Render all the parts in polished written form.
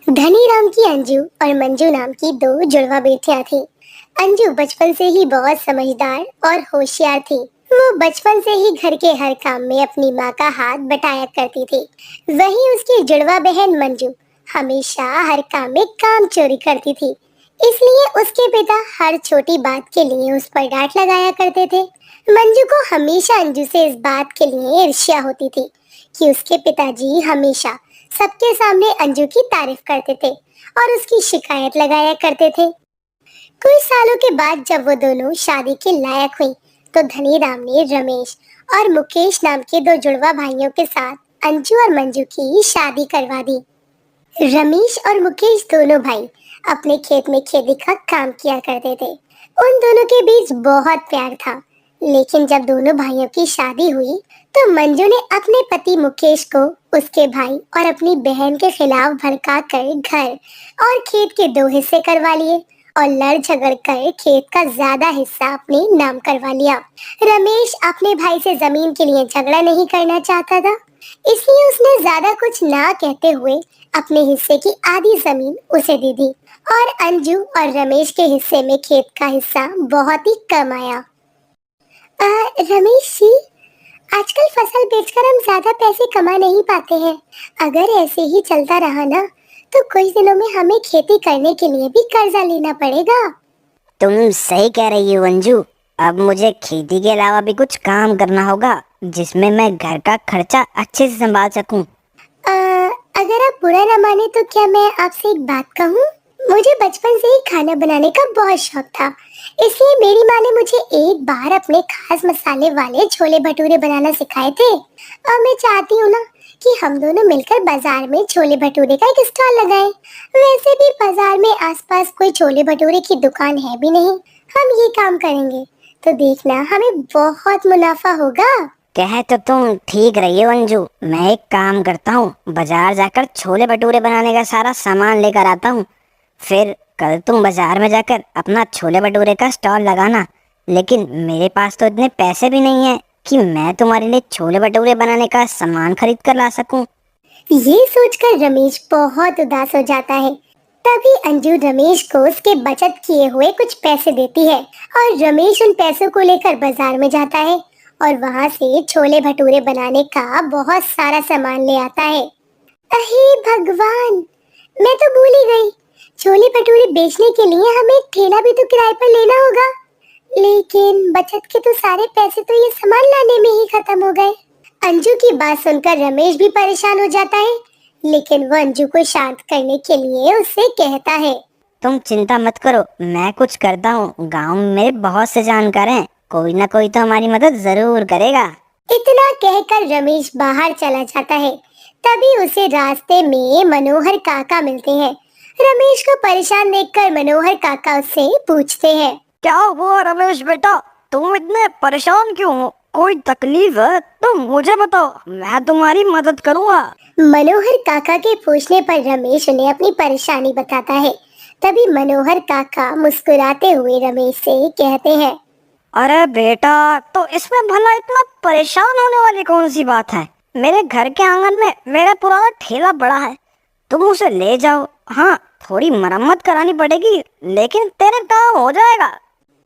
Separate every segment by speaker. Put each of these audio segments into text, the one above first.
Speaker 1: धनी राम की अंजू और मंजू नाम की दो जुड़वा बेटियां थीं। अंजू बचपन से ही बहुत समझदार और होशियार थी। वो बचपन से ही घर के हर काम में अपनी माँ का हाथ बटाया करती थी। वहीं उसकी जुड़वा बहन मंजू हमेशा हर काम में काम चोरी करती थी। इसलिए उसके पिता हर छोटी बात के लिए उस पर डांट लगाया करते थे। मंजू को हमेशा अंजू से इस बात के लिए ईर्ष्या होती थी कि उसके पिताजी हमेशा सबके सामने अंजू की तारीफ करते थे और उसकी शिकायत लगाया करते थे। कुछ सालों के बाद जब वो दोनों शादी के लायक हुई, तो धनी राम ने रमेश और मुकेश नाम के दो जुड़वा भाइयों के साथ अंजू और मंजू की शादी करवा दी। रमेश और मुकेश दोनों भाई अपने खेत में खेती का काम किया करते थे। उन दोनों के बीच बहुत प्यार था। लेकिन जब दोनों भाइयों की शादी हुई, तो मंजू ने अपने पति मुकेश को उसके भाई और अपनी बहन के खिलाफ भड़का कर घर और खेत के दो हिस्से करवा लिए और लड़ झगड़ कर खेत का ज्यादा हिस्सा अपने नाम करवा लिया। रमेश अपने भाई से जमीन के लिए झगड़ा नहीं करना चाहता था, इसलिए उसने ज्यादा कुछ ना कहते हुए अपने हिस्से की आधी जमीन उसे दे दी और अंजू और रमेश के हिस्से में खेत का हिस्सा बहुत ही कम आया। रमेश जी, आजकल फसल बेचकर हम ज्यादा पैसे कमा नहीं पाते हैं। अगर ऐसे ही चलता रहा ना, तो कुछ दिनों में हमें खेती करने के लिए भी कर्जा लेना पड़ेगा।
Speaker 2: तुम सही कह रही हो अंजू। अब मुझे खेती के अलावा भी कुछ काम करना होगा जिसमें मैं घर का खर्चा अच्छे से संभाल सकूं।
Speaker 1: अगर आप बुरा न माने तो क्या मैं आपसे एक बात कहूँ? मुझे बचपन से ही खाना बनाने का बहुत शौक था, इसलिए मेरी माँ ने मुझे एक बार अपने खास मसाले वाले छोले भटूरे बनाना सिखाए थे। और मैं चाहती हूँ ना कि हम दोनों मिलकर बाजार में छोले भटूरे का एक स्टॉल लगाएं। वैसे भी बाजार में आसपास कोई छोले भटूरे की दुकान है भी नहीं। हम ये काम करेंगे तो देखना हमें बहुत मुनाफा होगा।
Speaker 2: कह तो तुम ठीक रही हो अंजू। मैं एक काम करता हूँ, बाजार जाकर छोले भटूरे बनाने का सारा सामान लेकर आता हूँ। फिर कल तुम बाजार में जाकर अपना छोले भटूरे का स्टॉल लगाना। लेकिन मेरे पास तो इतने पैसे भी नहीं है कि मैं तुम्हारे लिए छोले भटूरे बनाने का सामान खरीद कर ला सकूं।
Speaker 1: ये सोचकर रमेश बहुत उदास हो जाता है। तभी अंजू रमेश को उसके बचत किए हुए कुछ पैसे देती है और रमेश उन पैसों को लेकर बाजार में जाता है और वहाँ से छोले भटूरे बनाने का बहुत सारा सामान ले आता है। अहे भगवान, मैं तो भूल ही गई। छोले भटूरे बेचने के लिए हमें एक ठेला भी तो किराए पर लेना होगा। लेकिन बचत के तो सारे पैसे तो ये सामान लाने में ही खत्म हो गए। अंजू की बात सुनकर रमेश भी परेशान हो जाता है, लेकिन वो अंजू को शांत करने के लिए उससे कहता है,
Speaker 2: तुम चिंता मत करो, मैं कुछ करता हूँ। गाँव में मेरे बहुत से जानकार हैं, कोई ना कोई तो हमारी मदद जरूर करेगा।
Speaker 1: इतना कहकर रमेश बाहर चला जाता है। तभी उसे रास्ते में मनोहर काका मिलते हैं। रमेश को परेशान देखकर मनोहर काका उससे पूछते हैं,
Speaker 2: क्या हुआ रमेश बेटा, तुम इतने परेशान क्यों हो? कोई तकलीफ है तो मुझे बताओ, मैं तुम्हारी मदद करूँगा।
Speaker 1: मनोहर काका के पूछने पर रमेश उन्हें अपनी परेशानी बताता है। तभी मनोहर काका मुस्कुराते हुए रमेश से कहते हैं,
Speaker 2: अरे बेटा, तो इसमें भला इतना परेशान होने वाली कौन सी बात है? मेरे घर के आंगन में मेरा पुराना ठेला पड़ा है, तुम उसे ले जाओ। हाँ, थोड़ी मरम्मत करानी पड़ेगी, लेकिन तेरा काम हो जाएगा।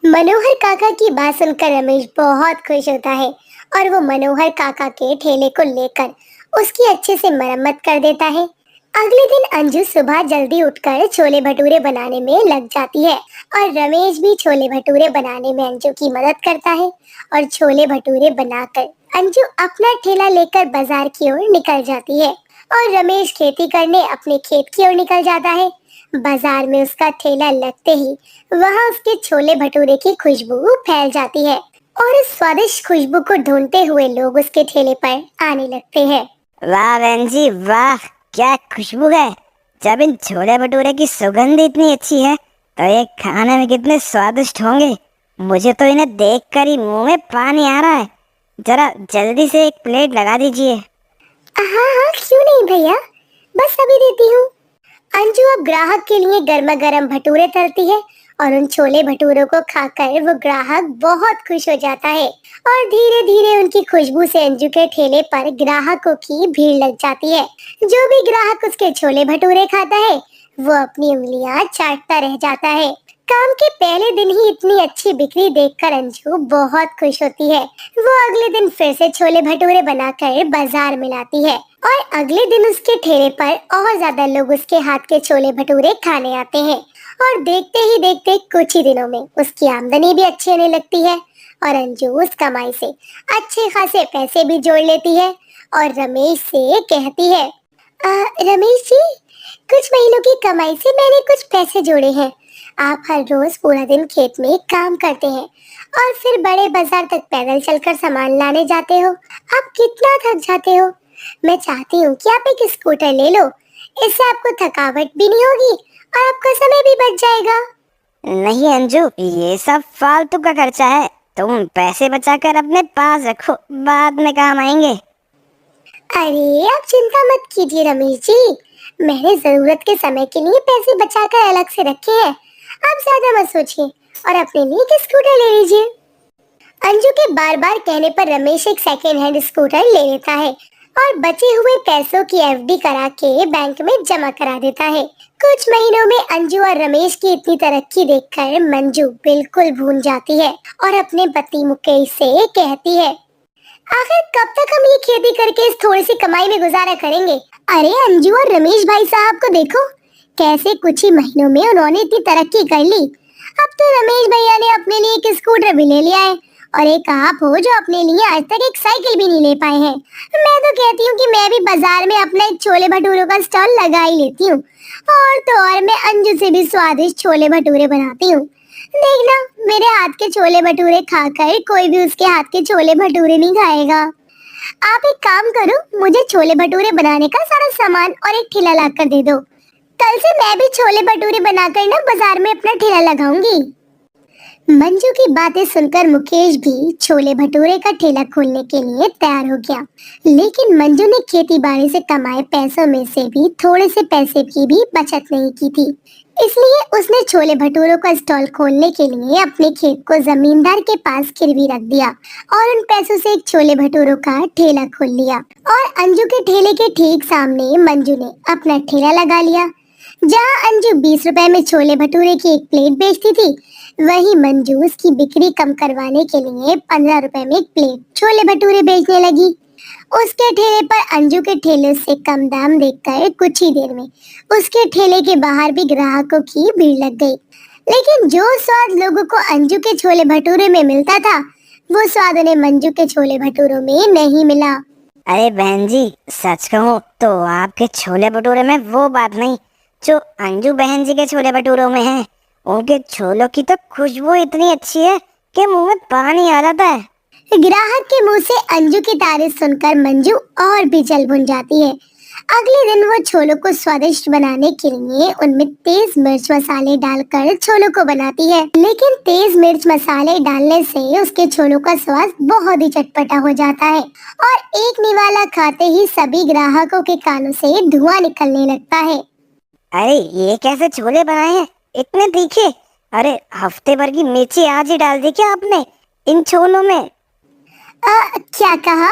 Speaker 1: मनोहर काका की बात सुनकर रमेश बहुत खुश होता है और वो मनोहर काका के ठेले को लेकर उसकी अच्छे से मरम्मत कर देता है। अगले दिन अंजू सुबह जल्दी उठकर छोले भटूरे बनाने में लग जाती है और रमेश भी छोले भटूरे बनाने में अंजू की मदद करता है और छोले भटूरे बनाकर अंजू अपना ठेला लेकर बाजार की ओर निकल जाती है और रमेश खेती करने अपने खेत की ओर निकल जाता है। बाजार में उसका ठेला लगते ही वहाँ उसके छोले भटूरे की खुशबू फैल जाती है और उस स्वादिष्ट खुशबू को ढूंढते हुए लोग उसके ठेले पर आने लगते हैं।
Speaker 2: वाह बहन जी वाह, क्या खुशबू है। जब इन छोले भटूरे की सुगंध इतनी अच्छी है तो ये खाने में कितने स्वादिष्ट होंगे। मुझे तो इन्हें देखकर ही मुंह में पानी आ रहा है। जरा जल्दी से एक प्लेट लगा दीजिए।
Speaker 1: हाँ हाँ, क्यों नहीं भैया, बस अभी देती हूँ। अंजू अब ग्राहक के लिए गर्मा गर्म भटूरे तलती है और उन छोले भटूरों को खाकर वो ग्राहक बहुत खुश हो जाता है और धीरे धीरे उनकी खुशबू से अंजू के ठेले पर ग्राहकों की भीड़ लग जाती है। जो भी ग्राहक उसके छोले भटूरे खाता है वो अपनी उंगलियां चाटता रह जाता है। काम के पहले दिन ही इतनी अच्छी बिक्री देखकर अंजू बहुत खुश होती है। वो अगले दिन फिर से छोले भटूरे बनाकर बाजार में लाती है और अगले दिन उसके ठेले पर और ज्यादा लोग उसके हाथ के छोले भटूरे खाने आते हैं। और देखते ही देखते कुछ ही दिनों में उसकी आमदनी भी अच्छी होने लगती है और अंजू उस कमाई से अच्छे खासे पैसे भी जोड़ लेती है और रमेश से कहती है, रमेश जी, कुछ महीनों की कमाई से मैंने कुछ पैसे जोड़े हैं। आप हर रोज पूरा दिन खेत में काम करते हैं और फिर बड़े बाजार तक पैदल चलकर सामान लाने जाते हो। आप कितना थक जाते हो। मैं चाहती हूँ कि आप एक स्कूटर ले लो। इससे आपको थकावट भी नहीं होगी और आपका समय भी बच जाएगा।
Speaker 2: नहीं अंजू, ये सब फालतू का खर्चा है। तुम पैसे बचाकर अपने पास रखो, बाद में काम आएंगे।
Speaker 1: अरे आप चिंता मत कीजिए रमेश जी, मैंने जरूरत के समय के लिए पैसे बचाकर अलग से रखे हैं। आप ज्यादा मत सोचिए और अपने लिए एक स्कूटर ले लीजिए। अंजू के बार बार कहने पर रमेश एक सेकेंड हैंड स्कूटर ले लेता है और बचे हुए पैसों की एफडी करा के बैंक में जमा करा देता है। कुछ महीनों में अंजू और रमेश की इतनी तरक्की देखकर मंजू बिल्कुल भूल जाती है और अपने पति मुकेश से कहती है, आखिर कब तक हम ये खेती करके इस थोड़ी सी कमाई में गुजारा करेंगे। अरे अंजू और रमेश भाई साहब को देखो, कैसे कुछ ही महीनों में उन्होंने इतनी तरक्की कर ली। अब तो रमेश भैया ने अपने लिए एक स्कूटर भी ले लिया है और एक आप हो जो अपने लिए आज तक एक साइकिल भी नहीं ले पाए हैं। मैं तो कहती हूँ कि मैं भी बाजार में अपना एक छोले भटूरों का स्टॉल लगा ही लेती हूँ और तो और मैं अंजू से भी स्वादिष्ट छोले भटूरे बनाती हूँ। देखना, मेरे हाथ के छोले भटूरे खाकर कोई भी उसके हाथ के छोले भटूरे नहीं खाएगा। आप एक काम करो, मुझे छोले भटूरे बनाने का सारा सामान और एक ठेला लाकर दे दो। कल से मैं भी छोले भटूरे बनाकर ना बाजार में अपना ठेला लगाऊंगी। मंजू की बातें सुनकर मुकेश भी छोले भटूरे का ठेला खोलने के लिए तैयार हो गया। लेकिन मंजू ने खेती बाड़ी से कमाए पैसों में से भी थोड़े से पैसे की भी बचत नहीं की थी, इसलिए उसने छोले भटूरों का स्टॉल खोलने के लिए अपने खेत को जमींदार के पास गिरवी रख दिया और उन पैसों से एक छोले भटूरों का ठेला खोल लिया। और अंजू के ठेले के ठीक सामने मंजू ने अपना ठेला लगा लिया। जहाँ अंजू 20 रुपए में छोले भटूरे की एक प्लेट बेचती थी, वही मंजू उसकी बिक्री कम करवाने के लिए 15 रुपए में एक प्लेट छोले भटूरे बेचने लगी। उसके ठेले पर अंजू के ठेले से कम दाम देखकर कुछ ही देर में उसके ठेले के बाहर भी ग्राहकों की भीड़ लग गई। लेकिन जो स्वाद लोगों को अंजू के छोले भटूरे में मिलता था, वो स्वाद उन्हें मंजू के छोले भटूरों में नहीं मिला।
Speaker 2: अरे बहन जी, सच कहूँ तो आपके छोले भटूरे में वो बात नहीं जो अंजू बहन जी के छोले भटूरों में है। उनके छोलों की तो खुशबू इतनी अच्छी है कि मुंह में पानी आ जाता है।
Speaker 1: ग्राहक के मुंह से अंजू की तारीफ सुनकर मंजू और भी जल भुन जाती है। अगले दिन वो छोलों को स्वादिष्ट बनाने के लिए उनमें तेज मिर्च मसाले डालकर छोलों को बनाती है। लेकिन तेज मिर्च मसाले डालने से उसके छोलों का स्वाद बहुत ही चटपटा हो जाता है और एक निवाला खाते ही सभी ग्राहकों के कानों से धुआं निकलने लगता है।
Speaker 2: अरे ये कैसे छोले बनाए हैं, इतने तीखे? अरे हफ्ते भर की मिर्ची आज ही डाल दी क्या आपने इन छोलों में?
Speaker 1: क्या कहा?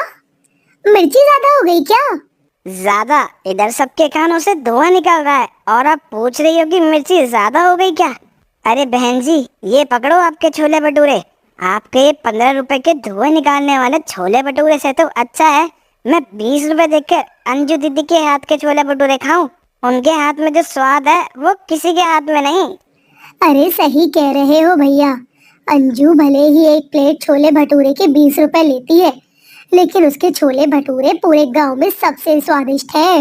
Speaker 1: मिर्ची ज्यादा हो गई क्या?
Speaker 2: ज्यादा? इधर सबके कानों से धुआं निकल रहा है और आप पूछ रही हो कि मिर्ची ज्यादा हो गई क्या? अरे बहन जी, ये पकड़ो आपके छोले भटूरे। आपके 15 रुपए के धुएं निकालने वाले छोले भटूरे से तो अच्छा है मैं 20 रुपए देकर अंजू दीदी के हाथ के छोले भटूरे खाऊं। उनके हाथ में जो स्वाद है वो किसी के हाथ में नहीं।
Speaker 1: अरे सही कह रहे हो भैया, अंजू भले ही एक प्लेट छोले भटूरे के 20 रुपए लेती है, लेकिन उसके छोले भटूरे पूरे गांव में सबसे स्वादिष्ट हैं।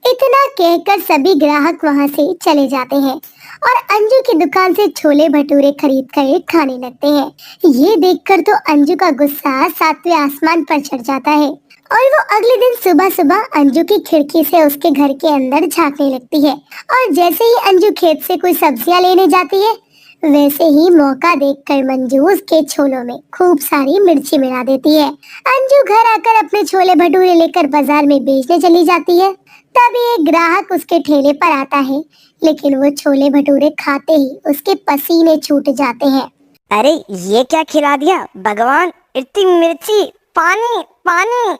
Speaker 1: इतना कहकर सभी ग्राहक वहां से चले जाते हैं और अंजू की दुकान से छोले भटूरे खरीद कर खाने लगते हैं। ये देखकर तो अंजू का गुस्सा 7वें आसमान पर चढ़ जाता है और वो अगले दिन सुबह सुबह अंजू की खिड़की से उसके घर के अंदर झांकने लगती है। और जैसे ही अंजू खेत से कोई सब्जियां लेने जाती है, वैसे ही मौका देखकर मंजू उसके छोलों में खूब सारी मिर्ची मिला देती है। अंजू घर आकर अपने छोले भटूरे लेकर बाजार में बेचने चली जाती है। तभी एक ग्राहक उसके ठेले पर आता है, लेकिन वो छोले भटूरे खाते ही उसके पसीने छूट जाते हैं।
Speaker 2: अरे ये क्या खिला दिया भगवान, इतनी मिर्ची, पानी पानी।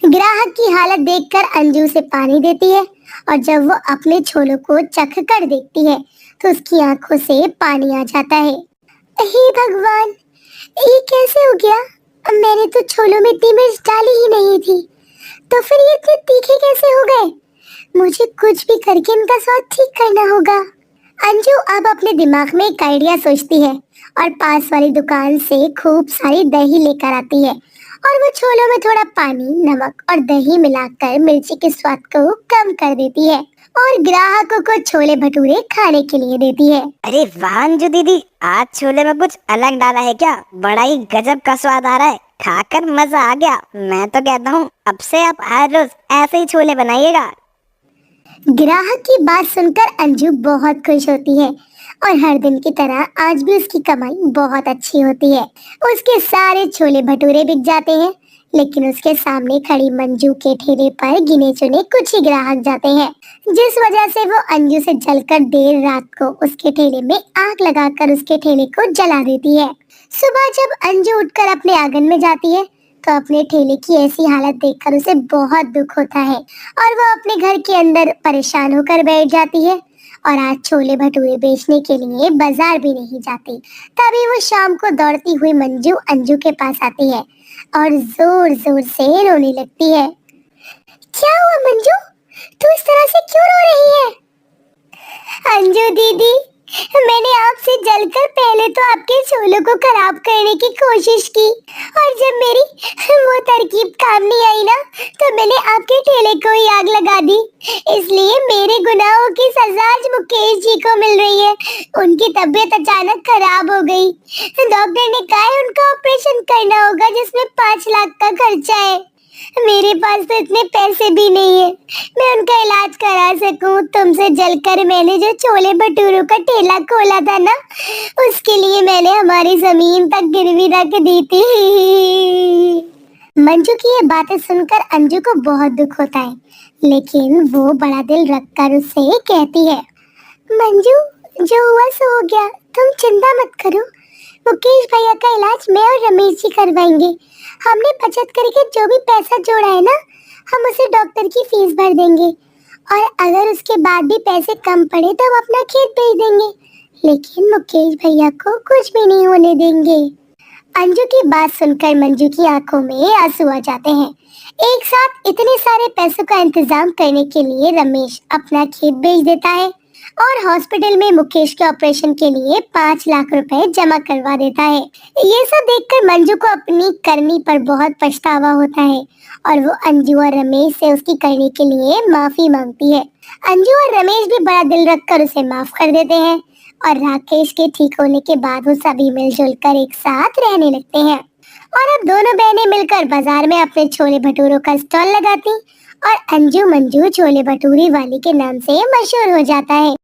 Speaker 1: ग्राहक की हालत देखकर अंजू से पानी देती है और जब वो अपने छोलों को चख कर देखती है तो उसकी आंखों से पानी आ जाता है। हे भगवान, ये कैसे हो गया? मैंने तो छोलों में इतनी मिर्च डाली ही नहीं थी, तो फिर ये इतने तीखे कैसे हो गए? मुझे कुछ भी करके इनका स्वाद ठीक करना होगा। अंजू अब अपने दिमाग में एक आइडिया सोचती है और पास वाली दुकान से खूब सारी दही लेकर आती है और वो छोलों में थोड़ा पानी, नमक और दही मिलाकर मिर्ची के स्वाद को कम कर देती है और ग्राहकों को छोले भटूरे खाने के लिए देती है।
Speaker 2: अरे वाह अंजू दीदी, आज छोले में कुछ अलग डाला है क्या? बड़ा ही गजब का स्वाद आ रहा है, खाकर मजा आ गया। मैं तो कहता हूँ अब से आप हर रोज ऐसे ही छोले बनाइएगा।
Speaker 1: ग्राहक की बात सुनकर अंजू बहुत खुश होती है और हर दिन की तरह आज भी उसकी कमाई बहुत अच्छी होती है। उसके सारे छोले भटूरे बिक जाते हैं, लेकिन उसके सामने खड़ी मंजू के ठेले पर गिने चुने कुछ ही ग्राहक जाते हैं, जिस वजह से वो अंजू से जलकर देर रात को उसके ठेले में आग लगाकर उसके ठेले को जला देती है। सुबह जब अंजू उठकर अपने आंगन में जाती है तो अपने ठेले की ऐसी हालत देखकर उसे बहुत दुख होता है और वो अपने घर के अंदर परेशान होकर बैठ जाती है और आज छोले भटूरे बेचने के लिए बाजार भी नहीं जाती। तभी वो शाम को दौड़ती हुई मंजू अंजू के पास आती है और जोर जोर से रोने लगती है। क्या हुआ मंजू, तू इस तरह से क्यों रो रही है? अंजू दीदी, मैंने आपसे जलकर पहले तो आपके छोलों को खराब करने की कोशिश की और जब मेरी वो तरकीब काम नहीं आई ना तो मैंने आपके ठेले को ही आग लगा दी। इसलिए मेरे गुनाहों की सजा आज मुकेश जी को मिल रही है। उनकी तबीयत अचानक खराब हो गई। डॉक्टर ने कहा है उनका ऑपरेशन करना होगा जिसमें 5 लाख का खर्चा है। मेरे पास तो इतने पैसे भी नहीं है मैं उनका इलाज करा सकूं। तुमसे जलकर मैंने जो छोले भटूरों का ठेला खोला था ना, उसके लिए मैंने हमारी जमीन तक गिरवी रख दी थी। मंजू की ये बातें सुनकर अंजू को बहुत दुख होता है, लेकिन वो बड़ा दिल रखकर उससे कहती है, मंजू जो हुआ सो हो गया, तुम चिंता मत करो। मुकेश भैया का इलाज मैं और रमेश जी करवाएंगे। हमने बचत करके जो भी पैसा जोड़ा है ना, हम उसे डॉक्टर की फीस भर देंगे और अगर उसके बाद भी पैसे कम पड़े तो हम अपना खेत बेच देंगे, लेकिन मुकेश भैया को कुछ भी नहीं होने देंगे। अंजू की बात सुनकर मंजू की आंखों में आंसू आ जाते हैं। एक साथ इतने सारे पैसों का इंतजाम करने के लिए रमेश अपना खेत बेच देता है और हॉस्पिटल में मुकेश के ऑपरेशन के लिए 5 लाख रुपए जमा करवा देता है। ये सब देखकर मंजू को अपनी करनी पर बहुत पछतावा होता है और वो अंजू और रमेश से उसकी करनी के लिए माफी मांगती है। अंजू और रमेश भी बड़ा दिल रखकर उसे माफ कर देते हैं और राकेश के ठीक होने के बाद वो सभी मिलजुल कर एक साथ रहने लगते हैं और अब दोनों बहनें मिलकर बाजार में अपने छोले भटूरों का स्टॉल लगाती और अंजू मंजू छोले भटूरे वाली के नाम से मशहूर हो जाता है।